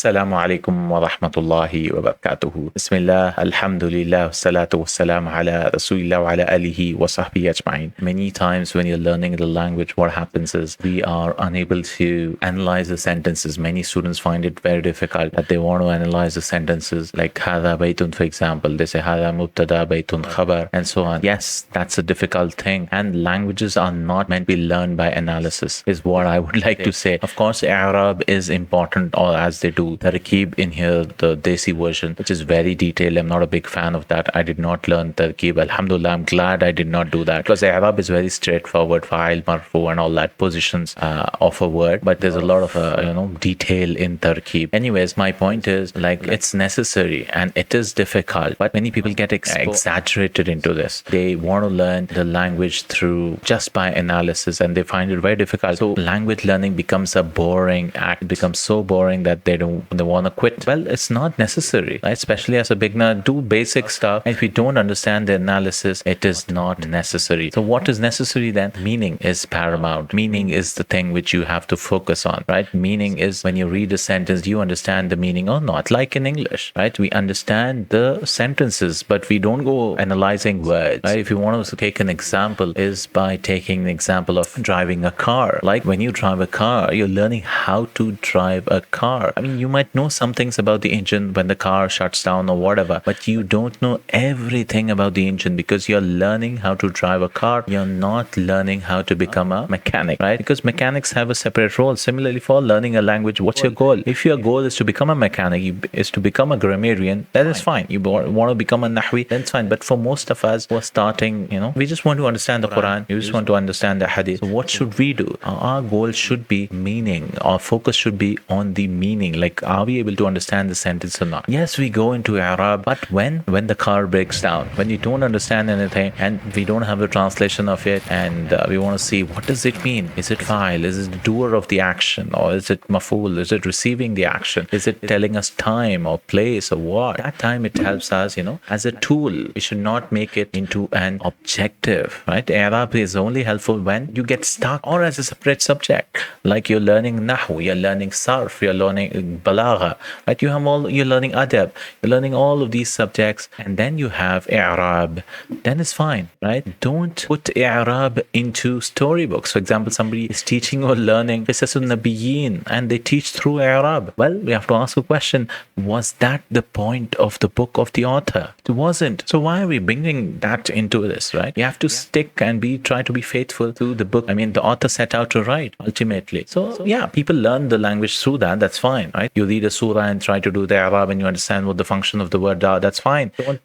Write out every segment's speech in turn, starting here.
Assalamu alaikum wa rahmatullahi wa barakatuhu. Bismillah, alhamdulillah, salatu wassalam ala rasulillah wa ala alihi wa sahbihi ajma'in. Many times when you're learning the language, what happens is we are unable to analyze the sentences. Many students find it very difficult that they want to analyze the sentences, like hadha baytun, for example. They say hadha mubtada baytun khabar and so on. Yes, that's a difficult thing. And languages are not meant to be learned by analysis, is what I would like to say. Of course, Arab is important, or as they do Tarkib in here, the Desi version, which is very detailed. I'm not a big fan of that. I did not learn Tarkib. Alhamdulillah, I'm glad I did not do that, because Arab is very straightforward, fa'il, marfu and all that, positions of a word, but there's a lot of detail in Tarkib. Anyways, my point is, like, it's necessary and it is difficult, but many people get exaggerated into this. They want to learn the language through just by analysis, and they find it very difficult. So language learning becomes a boring act. It becomes so boring that they want to quit. Well, it's not necessary, right? Especially as a beginner, do basic stuff. And if you don't understand the analysis, it is not necessary. So what is necessary then? Meaning is paramount. Meaning is the thing which you have to focus on, right? Meaning is when you read a sentence, you understand the meaning or not. Like in English, right? We understand the sentences, but we don't go analyzing words, right? If you want to take an example, is by taking the example of driving a car. Like when you drive a car, you're learning how to drive a car. I mean, you might know some things about the engine when the car shuts down or whatever, but you don't know everything about the engine because you're learning how to drive a car. You're not learning how to become a mechanic, right? Because mechanics have a separate role. Similarly, for learning a language, what's your goal? If your goal is to become a mechanic, is to become a grammarian, that is fine. You want to become a nahwi, then it's fine. But for most of us who are starting, we just want to understand the Quran. We just want to understand the hadith. So what should we do? Our goal should be meaning. Our focus should be on the meaning. Like, are we able to understand the sentence or not? Yes, we go into Arab, but when the car breaks down, when you don't understand anything and we don't have the translation of it, and we want to see what does it mean? Is it fa'il? Is it the doer of the action? Or is it maf'ul? Is it receiving the action? Is it telling us time or place or what? That time it helps us, as a tool. We should not make it into an objective, right? Arab is only helpful when you get stuck, or as a separate subject. Like you're learning nahu, you're learning sarf, you're learning balagha, right? You're learning adab, you're learning all of these subjects, and then you have Arab. Then it's fine, right? Don't put Arab into storybooks. For example, somebody is teaching or learning Qisasun Nabiyyin and they teach through Arab. Well, we have to ask a question. Was that the point of the book of the author? It wasn't. So why are we bringing that into this, right? You have to stick and try to be faithful to the book. I mean, the author set out to write ultimately. So yeah, people learn the language through that. That's fine, right? You read a surah and try to do the Arab and you understand what the function of the word are. That's fine. Don't,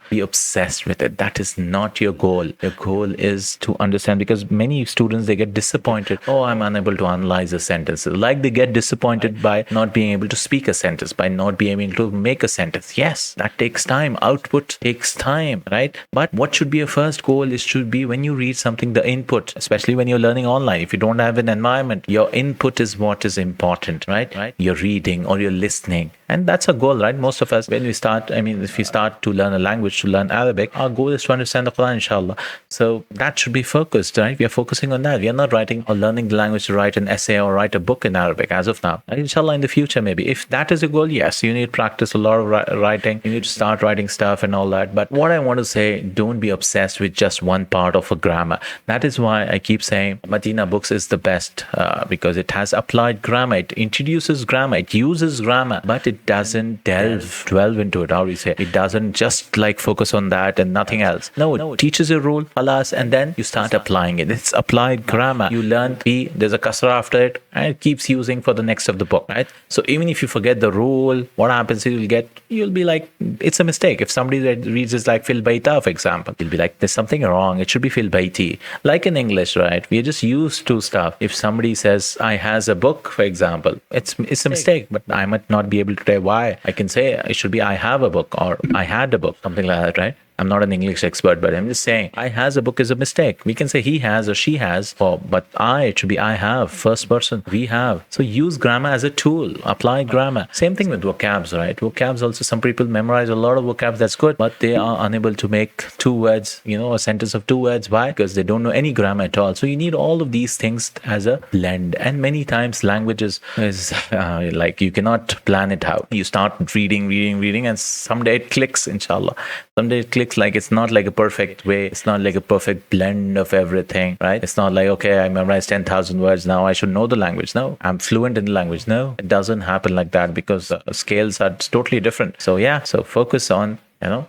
be obsessed with it. That is not your goal. Your goal is to understand, because many students, they get disappointed. Oh, I'm unable to analyze a sentence. Like they get disappointed by not being able to speak a sentence, by not being able to make a sentence. Yes, that takes time. Output takes time, right? But what should be your first goal? It should be when you read something, the input, especially when you're learning online. If you don't have an environment, your input is what is important, right? You're reading or you're listening. And that's a goal, right? Most of us, when we start, if we start to learn a language, to learn Arabic, our goal is to understand the Quran, inshallah. So that should be focused, right? We are focusing on that. We are not writing or learning the language to write an essay or write a book in Arabic as of now. And inshallah, in the future, maybe. If that is a goal, yes, you need to practice a lot of writing. You need to start writing stuff and all that. But what I want to say, don't be obsessed with just one part of a grammar. That is why I keep saying Medina Books is the best, because it has applied grammar. It introduces grammar. It uses grammar, but it doesn't delve into it. How do you say? It doesn't just like focus on that and nothing else. No, it teaches a rule, alas, and then you start applying it. It's applied grammar. You learn B, there's a kasra after it, and it keeps using for the next of the book, right? So even if you forget the rule, what happens is you'll be like, it's a mistake. If somebody reads it like fil baita, for example, you'll be like, there's something wrong. It should be fil baiti. Like in English, right? We're just used to stuff. If somebody says, I has a book, for example, it's a mistake, but I might not be able to tell why. I can say it should be I have a book or I had a book, something like that, right? I'm not an English expert, but I'm just saying, I has a book is a mistake. We can say he has or she has, but it should be I have, first person, we have. So use grammar as a tool, apply grammar. Same thing with vocabs, right? Vocabs also, some people memorize a lot of vocabs, that's good, but they are unable to make 2 words, a sentence of 2 words. Why? Because they don't know any grammar at all. So you need all of these things as a blend. And many times languages is like you cannot plan it out. You start reading, and someday it clicks, inshallah. Someday it clicks. Like it's not like a perfect way. It's not like a perfect blend of everything, right? It's not like, okay, I memorized 10,000 words. Now I should know the language. No, I'm fluent in the language. No, it doesn't happen like that, because scales are totally different. So yeah, so focus on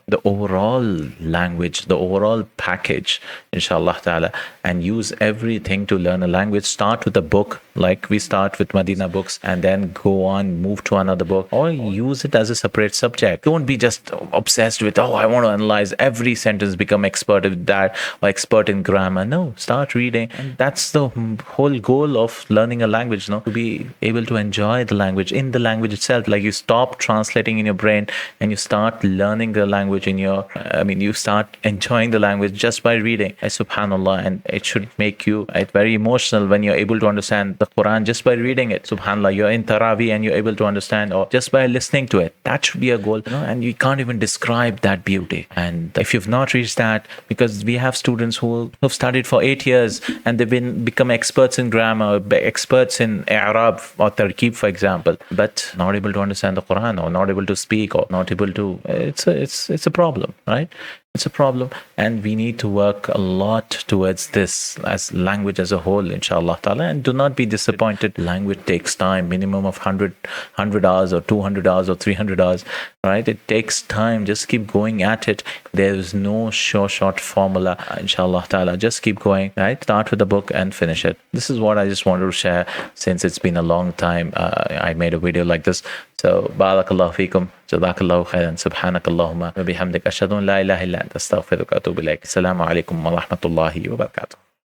the overall language, the overall package, inshallah ta'ala, and use everything to learn a language. Start with a book, like we start with Medina books, and then go on, move to another book, or use it as a separate subject. Don't be just obsessed with, I want to analyze every sentence, become expert at that, or expert in grammar. No, start reading. And that's the whole goal of learning a language, to be able to enjoy the language in the language itself. Like you stop translating in your brain and you start learning the language in your, you start enjoying the language just by reading. Subhanallah. And it should make you very emotional when you're able to understand the Quran just by reading it. Subhanallah, you're in Taraweeh and you're able to understand, or just by listening to it. That should be a goal, and you can't even describe that beauty. And if you've not reached that, because we have students who have studied for 8 years and they've become experts in grammar, experts in Arab or Tarkib, for example, but not able to understand the Quran, or not able to speak, or not able to, it's a problem, right? It's a problem, and we need to work a lot towards this as language as a whole, inshallah ta'ala. And do not be disappointed. Language takes time, minimum of 100 hours or 200 hours or 300 hours, right? It takes time. Just keep going at it. There is no short formula, inshallah ta'ala. Just keep going, right? Start with the book and finish it. This is what I just wanted to share, since it's been a long time. I made a video like this. So, barakallahu feekum. Jazakallahu Khairan. Subhanakallahumma wa bihamdik. Ashhadu an la ilaha illa anta astaghfiruka wa atubu ilaik. Assalamu alaikum wa rahmatullahi wa barakatuh.